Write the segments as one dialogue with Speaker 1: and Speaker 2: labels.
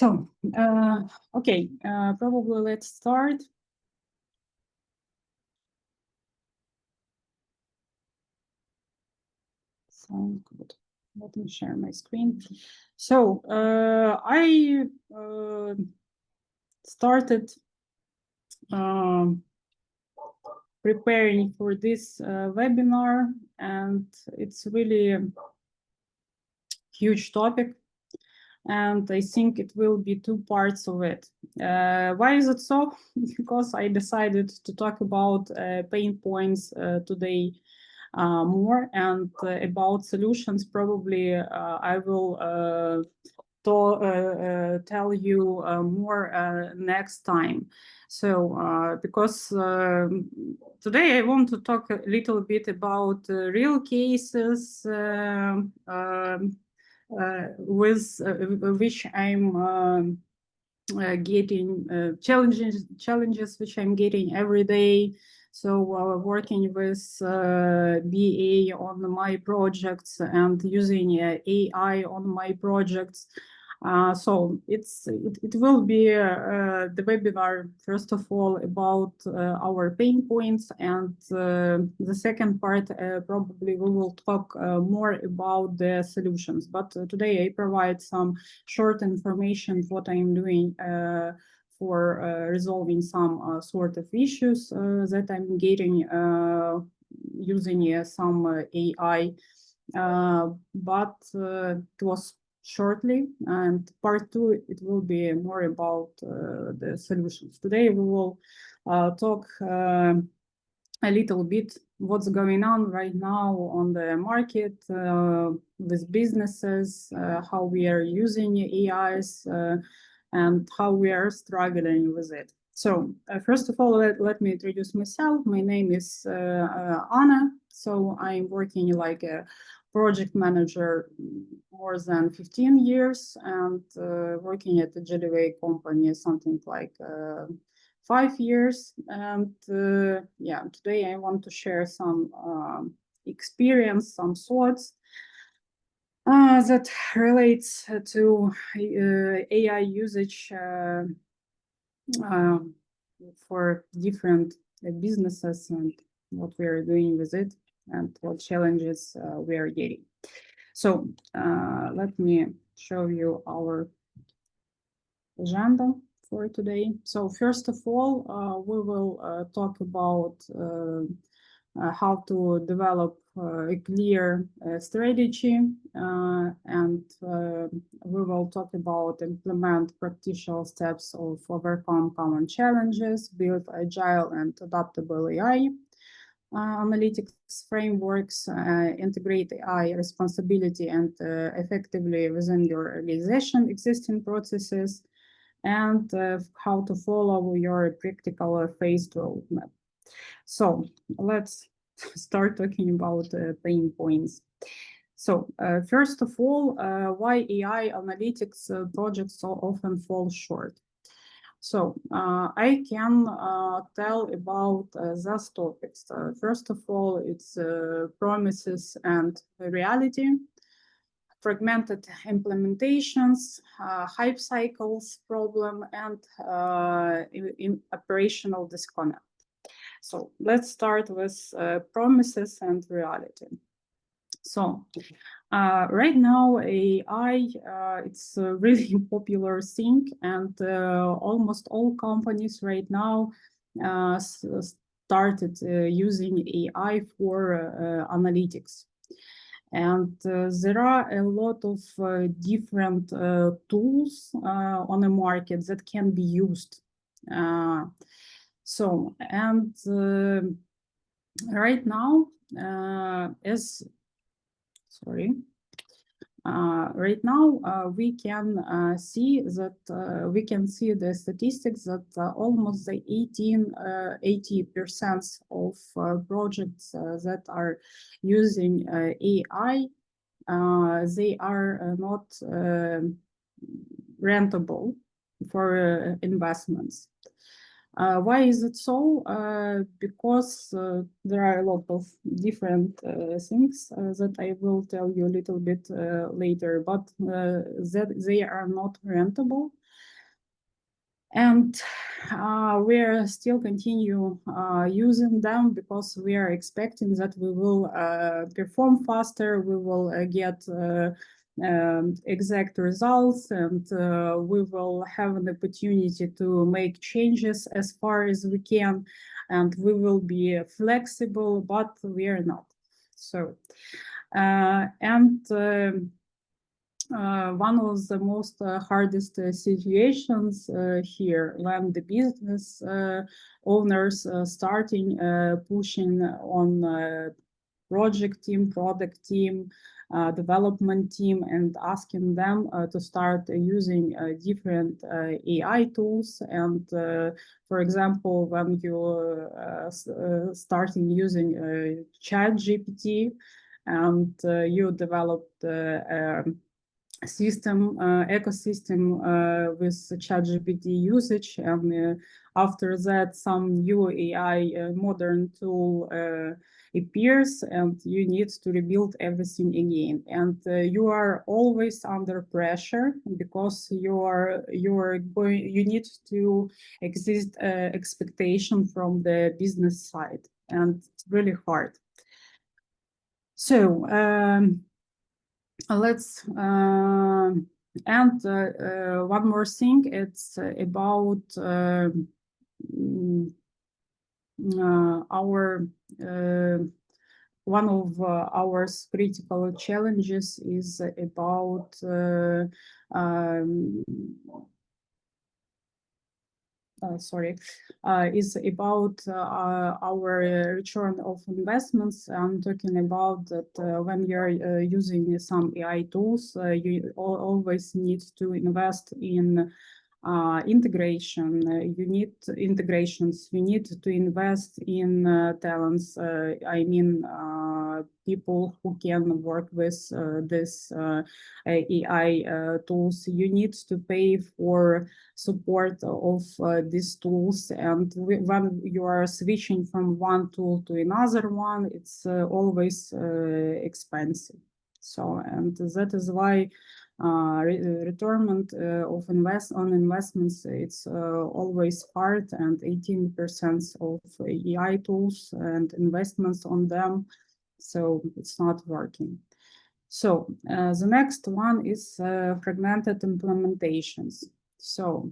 Speaker 1: So, okay, probably let's start. Sounds good. Let me share my screen. So, I started preparing for this webinar, and it's really a huge topic. And I think it will be two parts of it. Why is it so? Because I decided to talk about pain points today more, and about solutions. Probably I will tell you more next time. So because today I want to talk a little bit about real cases with which I'm getting challenges which I'm getting every day. So working with BA on my projects and using AI on my projects. So it will be the webinar, first of all, about our pain points, and the second part probably we will talk more about the solutions. But today I provide some short information what I'm doing for resolving some sort of issues that I'm getting using some AI. But it was shortly, and part two, it will be more about the solutions. Today we will talk a little bit what's going on right now on the market with businesses, how we are using AIs, and how we are struggling with it. So first of all, let me introduce myself. My name is Anna. So I'm working like a project manager more than 15 years, and working at the Agiliway company something like 5 years. And yeah, today I want to share some experience, some thoughts that relates to AI usage for different businesses, and what we are doing with it, and what challenges we are getting. So let me show you our agenda for today. So first of all, we will talk about how to develop a clear strategy, and we will talk about implement practical steps of overcome common challenges, build agile and adaptable AI analytics frameworks, integrate AI responsibility and effectively within your organization existing processes, and how to follow your practical phased roadmap. So let's start talking about pain points. So first of all, why AI analytics projects so often fall short. So I can tell about those topics. First of all, it's promises and reality, fragmented implementations, hype cycles problem, and in operational disconnect. So let's start with promises and reality. So right now, AI, it's a really popular thing, and almost all companies right now started using AI for analytics. And there are a lot of different tools on the market that can be used. So, and right now, right now, we can see that we can see the statistics that almost the 80% of projects that are using AI, they are not rentable for investments. Why is it so? Because there are a lot of different things that I will tell you a little bit later, but that they are not rentable. And we're still continue using them because we are expecting that we will perform faster, we will get exact results, and we will have an opportunity to make changes as far as we can, and we will be flexible, but we are not. So, one of the most hardest situations here when the business owners starting pushing on project team, product team, development team, and asking them to start using different AI tools. And for example, when you starting using Chat GPT, and you developed system ecosystem with ChatGPT usage, and after that some new AI modern tool appears, and you need to rebuild everything again, and you are always under pressure because you need to exist expectation from the business side, and it's really hard. So let's and one more thing, it's about our one of our critical challenges is about is about our return of investments. I'm talking about that when you're using some AI tools, you always need to invest in integration. You need integrations. You need to invest in talents. I mean, people who can work with this AI tools. You need to pay for support of these tools, and when you are switching from one tool to another one, it's always expensive. So, and that is why return of investments, it's always hard, and 18% of AI tools and investments on them, so it's not working. So the next one is fragmented implementations. So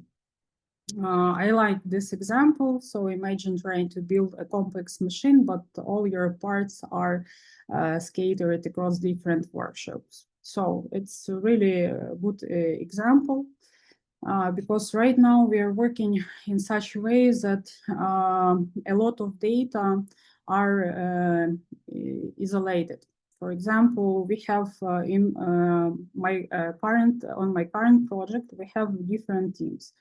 Speaker 1: I like this example. So imagine trying to build a complex machine, but all your parts are scattered across different workshops. So it's a really good example because right now we are working in such a way that a lot of data are isolated. For example, we have in my current project, we have different teams.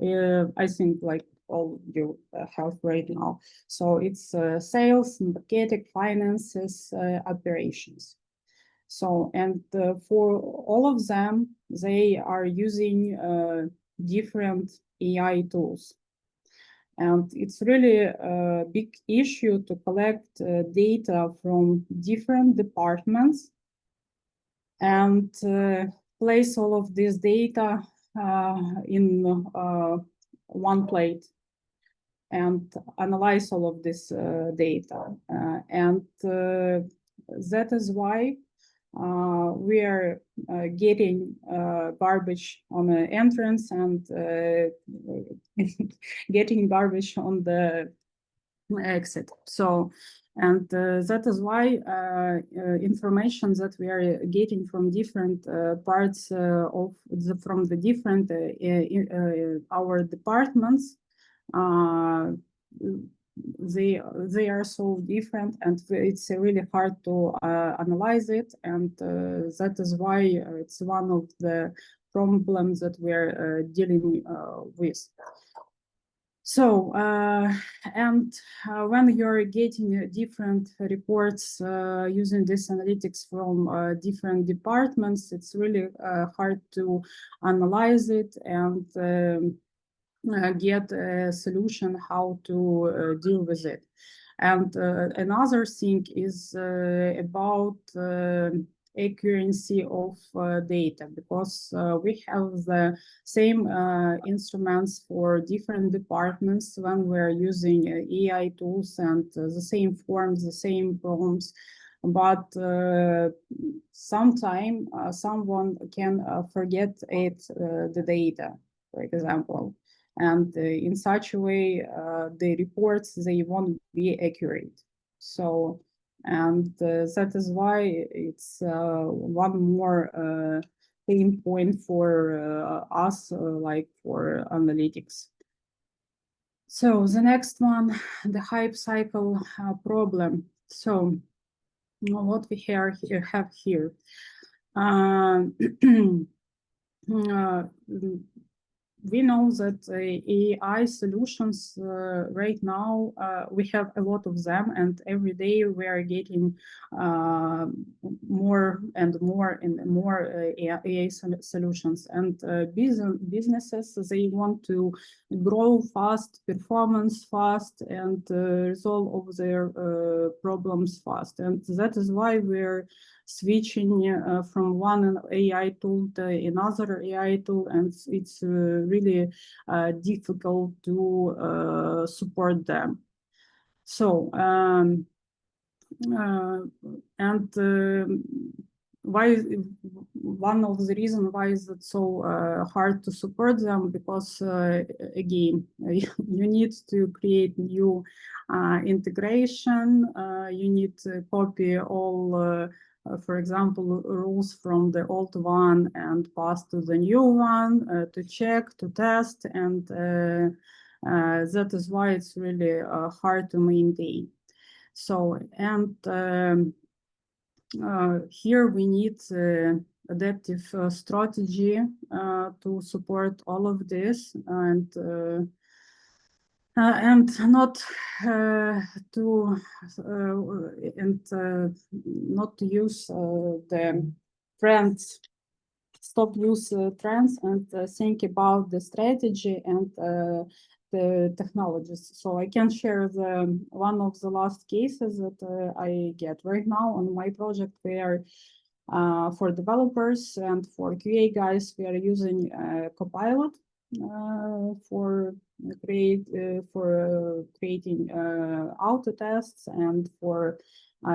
Speaker 1: I think like all you have right now. So it's sales, marketing, finances, operations. So, and for all of them, they are using different AI tools. And it's really a big issue to collect data from different departments and place all of this data in one plate and analyze all of this data. And that is why we are getting garbage on the entrance and getting garbage on the exit. So, and that is why information that we are getting from different parts from the different our departments, they are so different, and it's really hard to analyze it, and that is why it's one of the problems that we're dealing with. So, and when you're getting different reports using this analytics from different departments, it's really hard to analyze it, and get a solution how to deal with it. And another thing is about accuracy of data, because we have the same instruments for different departments when we're using AI tools, and the same forms, the same prompts. But sometime someone can forget the data, for example. And in such a way, the reports, they won't be accurate. So, and that is why it's one more pain point for us, like for analytics. So the next one, the hype cycle problem. So what we have here. We know that AI solutions right now, we have a lot of them, and every day we are getting more and more and more AI solutions. And businesses, they want to grow fast, performance fast, and resolve all their problems fast. And that is why we're switching from one AI tool to another AI tool, and it's really difficult to support them. So, why one of the reasons why is it so hard to support them, because again, you need to create new integration, you need to copy all for example, rules from the old one and pass to the new one to check, to test, and that is why it's really hard to maintain. So, and here we need adaptive strategy to support all of this, and not to not to use the trends, stop use trends, and think about the strategy and the technologies. So I can share the one of the last cases that I get right now on my project, where for developers and for QA guys, we are using Copilot for creating auto tests and for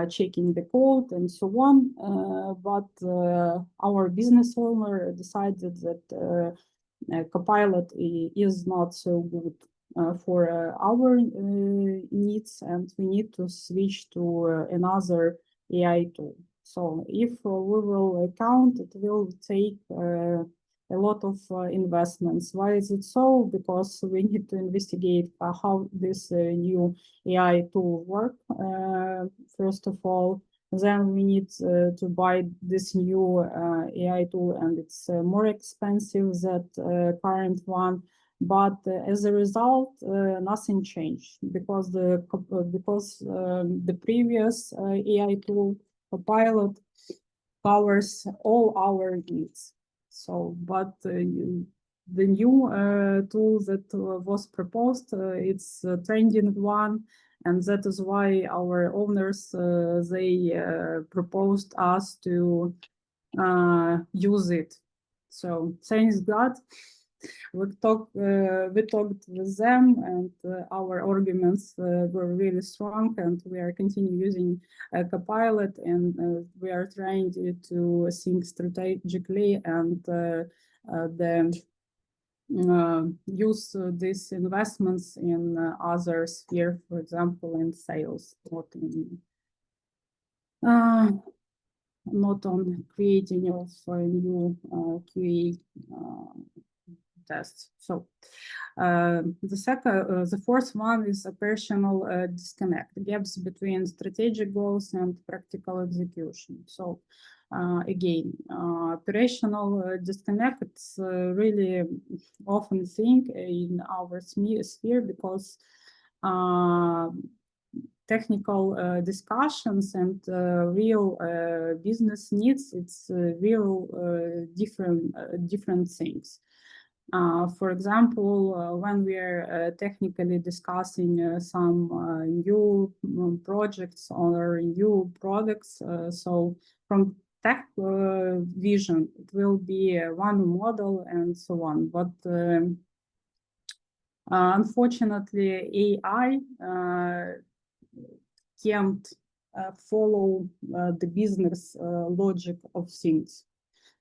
Speaker 1: checking the code and so on. But our business owner decided that Copilot is not so good for our needs, and we need to switch to another AI tool. So if we will count, it will take a lot of investments. Why is it so? Because we need to investigate how this new AI tool work, first of all. Then we need to buy this new AI tool, and it's more expensive than current one. But as a result, nothing changed, because the previous AI tool, Copilot, covers all our needs. So, but the new tool that was proposed, it's a trending one, and that is why our owners they proposed us to use it. So thanks God, we talked with them, and our arguments were really strong, and we are continuing using Copilot, and we are trying to think strategically and use these investments in other sphere, for example, in sales, not on creating of new QA tests. So the fourth one is operational disconnect, gaps between strategic goals and practical execution. So again, operational disconnect, it's really often thing in our sphere, because technical discussions and real business needs, it's real different things. For example, when we are technically discussing some new projects or new products, so from tech vision, it will be one model and so on. But unfortunately, AI can't follow the business logic of things.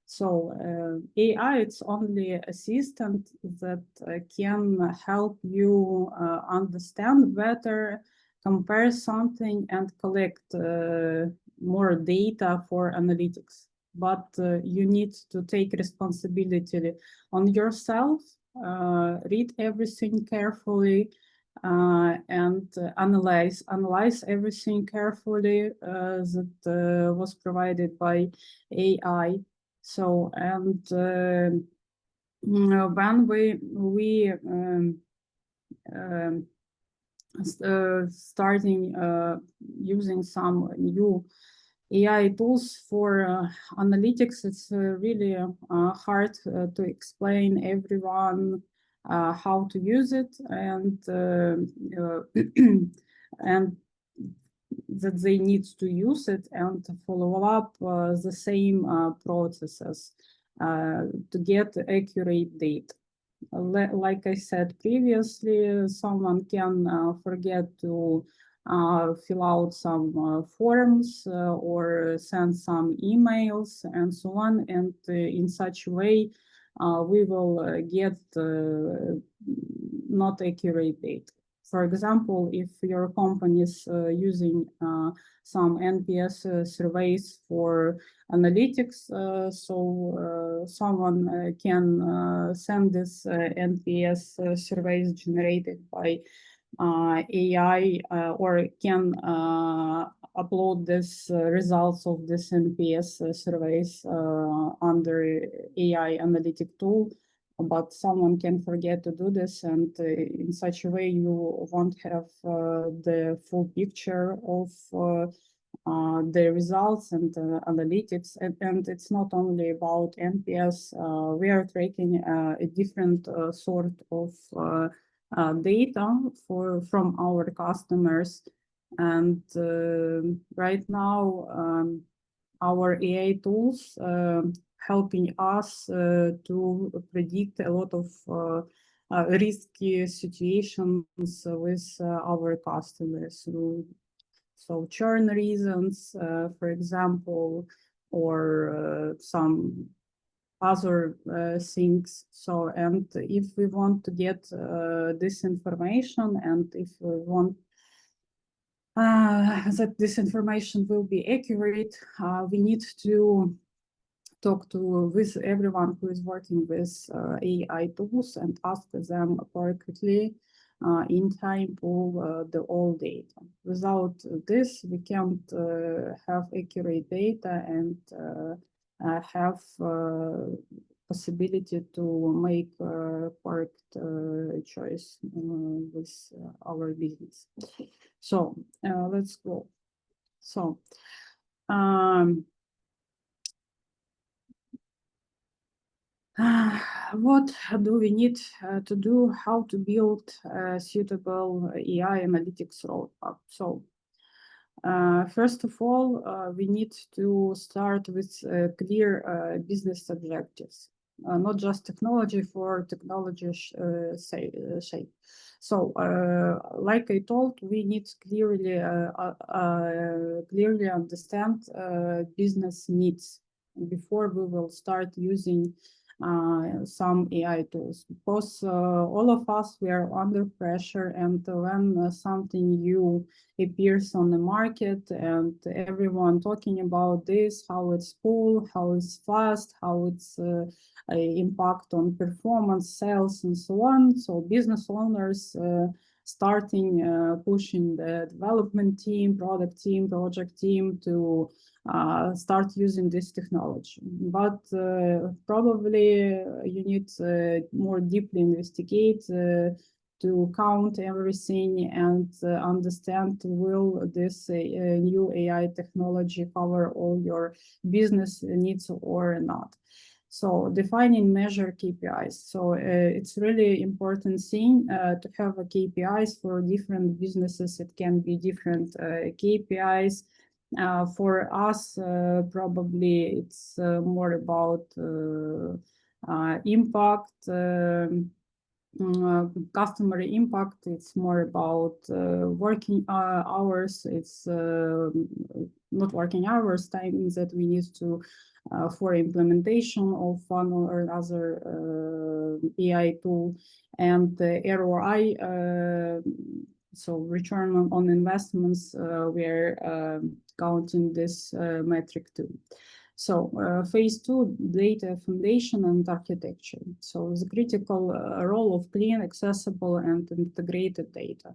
Speaker 1: So AI, it's only assistant that can help you understand better, compare something, and collect more data for analytics. But you need to take responsibility on yourself, read everything carefully, and analyze everything carefully that was provided by AI. So, and when we starting using some new AI tools for analytics, it's really hard to explain everyone how to use it, and and that they need to use it and follow up the same processes to get accurate data. Like I said previously, someone can forget to fill out some forms or send some emails and so on, and in such a way we will get not accurate data. For example, if your company is using some NPS surveys for analytics, so someone can send this NPS surveys generated by AI or can upload this results of this NPS surveys under AI analytic tool, but someone can forget to do this, and in such a way you won't have the full picture of the results and analytics. And it's not only about NPS. We are tracking a different sort of data from our customers. And right now, our AI tools helping us to predict a lot of risky situations with our customers. So churn reasons, for example, or some other things. So, and if we want to get this information, and if we want that this information will be accurate, we need to talk with everyone who is working with AI tools and ask them appropriately in time pull the all data. Without this, we can't have accurate data and have possibility to make correct choice with our business. So let's go. So what do we need to do? How to build a suitable AI analytics roadmap? So first of all, we need to start with clear business objectives, not just technology for technology sake. So, like I told, we need clearly understand business needs before we will start using some AI tools, because all of us, we are under pressure, and when something new appears on the market and everyone talking about this, how it's cool, how it's fast, how it's impact on performance, sales, and so on. So business owners starting pushing the development team, product team, project team to start using this technology. But probably you need more deeply investigate to count everything and understand, will this new AI technology cover all your business needs or not. So defining measure KPIs. So it's really important thing to have a KPIs for different businesses. It can be different KPIs. For us, probably it's more about impact, customer impact. It's more about working hours. It's not working hours, time that we need to for implementation of one or another AI tool, and the ROI. So return on investments, we're counting this metric too. So phase 2, data foundation and architecture. So the critical role of clean, accessible, and integrated data.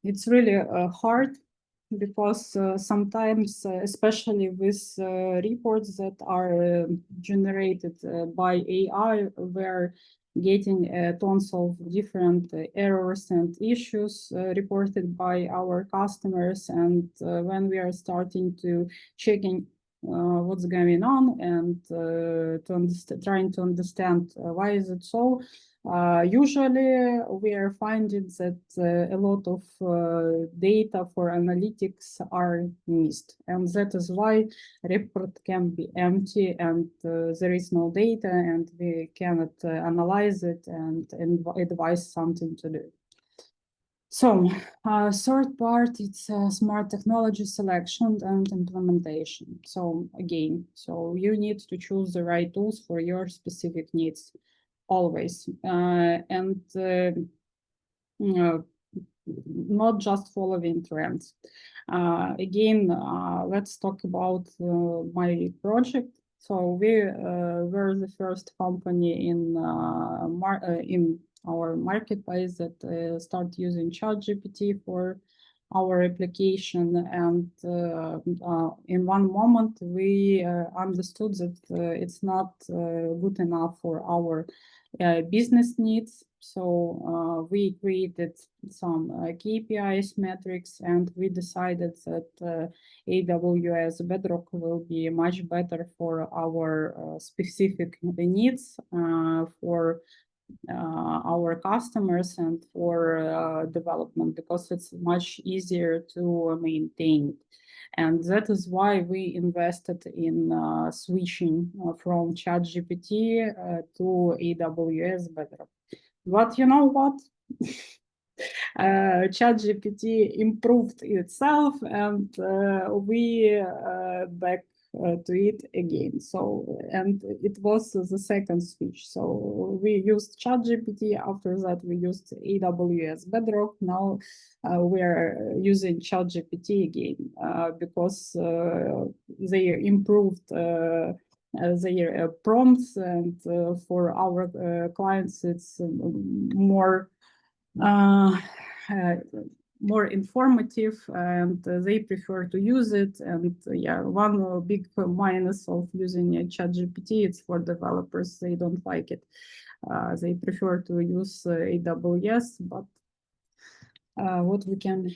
Speaker 1: It's really hard because sometimes, especially with reports that are generated by AI, we're getting tons of different errors and issues reported by our customers. And when we are starting to checking what's going on and trying to understand why is it so, usually we are finding that a lot of data for analytics are missed, and that is why report can be empty and there is no data and we cannot analyze it and advise something to do. So third part, it's smart technology selection and implementation. So again, so you need to choose the right tools for your specific needs always, and not just following trends. Again, let's talk about my project. So we were the first company in our marketplace that start using ChatGPT for our application, and in one moment we understood that it's not good enough for our business needs. So we created some KPIs metrics, and we decided that AWS Bedrock will be much better for our specific needs for our customers and for development, because it's much easier to maintain. And that is why we invested in switching from ChatGPT to AWS Bedrock. But you know what? ChatGPT improved itself, and we back to it again. So, and it was the second switch. So we used ChatGPT. After that, we used AWS Bedrock. Now we are using ChatGPT again because they improved their prompts, and for our clients, it's more informative, and they prefer to use it. And yeah, one big minus of using ChatGPT, it's for developers, they don't like it. They prefer to use AWS, but what we can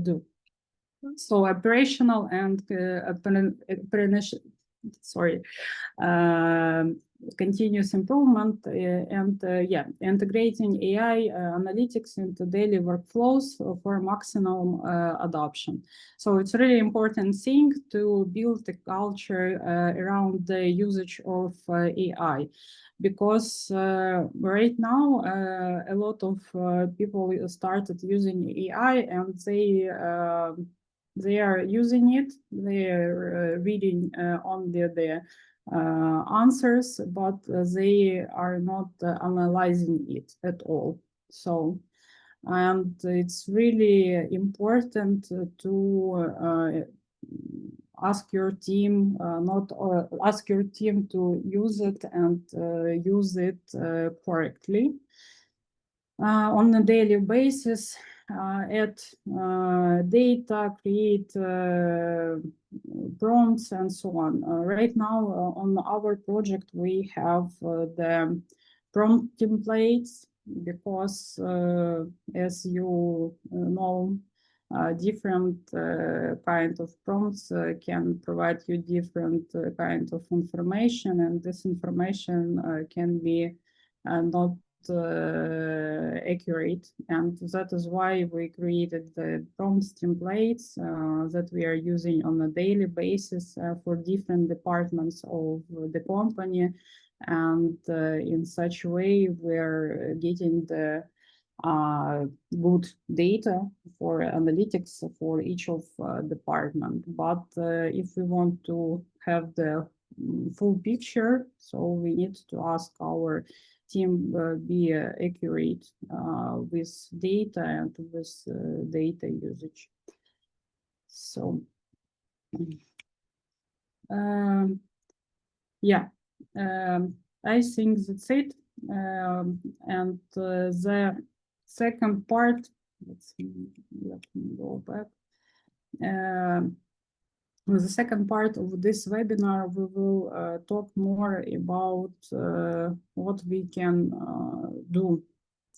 Speaker 1: do. So operational and continuous improvement, and yeah, integrating AI analytics into daily workflows for maximum adoption. So it's really important thing to build a culture around the usage of AI, because right now a lot of people started using AI, and they are using it, they are reading only the answers, but they are not analyzing it at all. So, and it's really important to ask your team, ask your team to use it and use it correctly on a daily basis. Add data, create prompts, and so on. Right now on our project, we have the prompt templates, because as you know, different kind of prompts can provide you different kind of information, and this information can be not accurate, and that is why we created the prompts templates that we are using on a daily basis for different departments of the company, and in such a way we're getting the good data for analytics for each of department. But if we want to have the full picture, so we need to ask our team be accurate with data and with data usage. So yeah, I think that's it. And the second part, let me go back. With the second part of this webinar, we will talk more about what we can do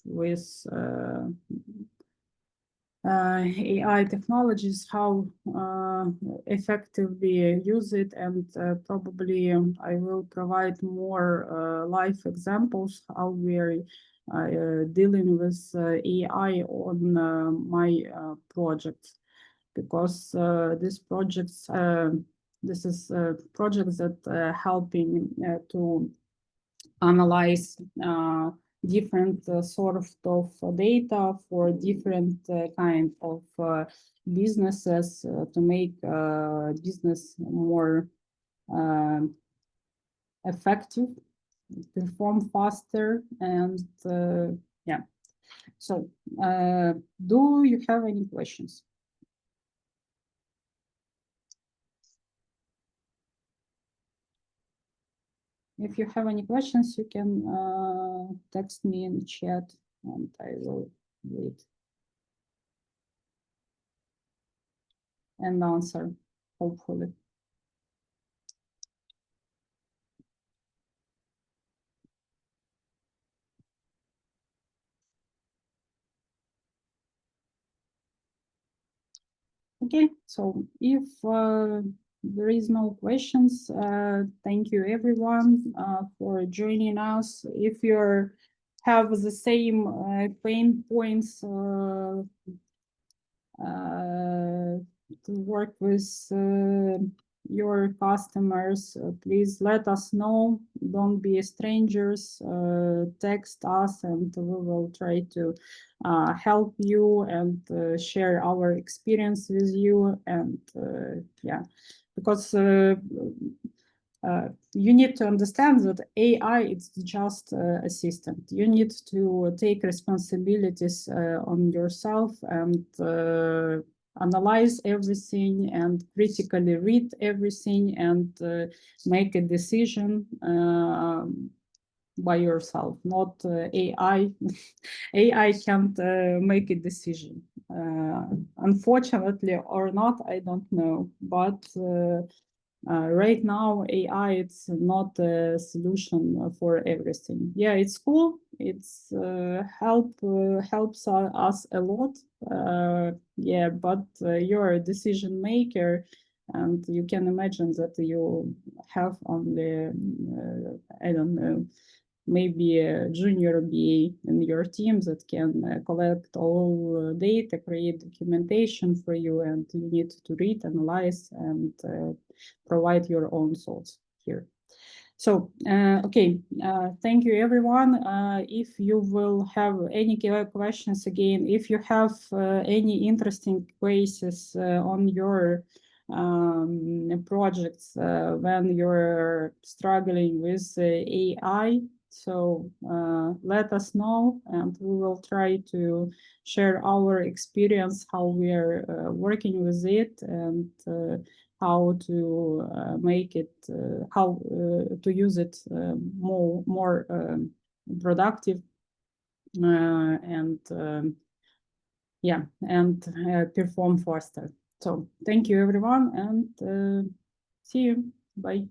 Speaker 1: with AI technologies, how effectively use it, and probably I will provide more live examples how we are dealing with AI on my projects, because these projects, this is projects that helping to analyze different sort of data for different kind of businesses to make business more effective, perform faster, and yeah. So do you have any questions? If you have any questions, you can text me in the chat and I will read and answer, hopefully. Okay, so if there is no questions, thank you everyone for joining us. If you have the same pain points to work with your customers, please let us know. Don't be strangers. Text us and we will try to help you and share our experience with you. And yeah, because you need to understand that AI is just assistant. You need to take responsibilities on yourself and analyze everything and critically read everything and make a decision by yourself, not AI. AI can't make a decision. Unfortunately or not, I don't know. But right now, AI it's not a solution for everything. Yeah, it's cool. It's helps us a lot. Yeah, but you're a decision maker, and you can imagine that you have only I don't know, maybe a junior BA in your team that can collect all data, create documentation for you, and you need to read, analyze, and provide your own thoughts here. So, okay, thank you everyone. If you will have any questions again, if you have any interesting cases on your projects when you're struggling with AI, so let us know and we will try to share our experience, how we are working with it, and how to make it, how to use it more productive and yeah, and perform faster. So thank you everyone, and see you. Bye.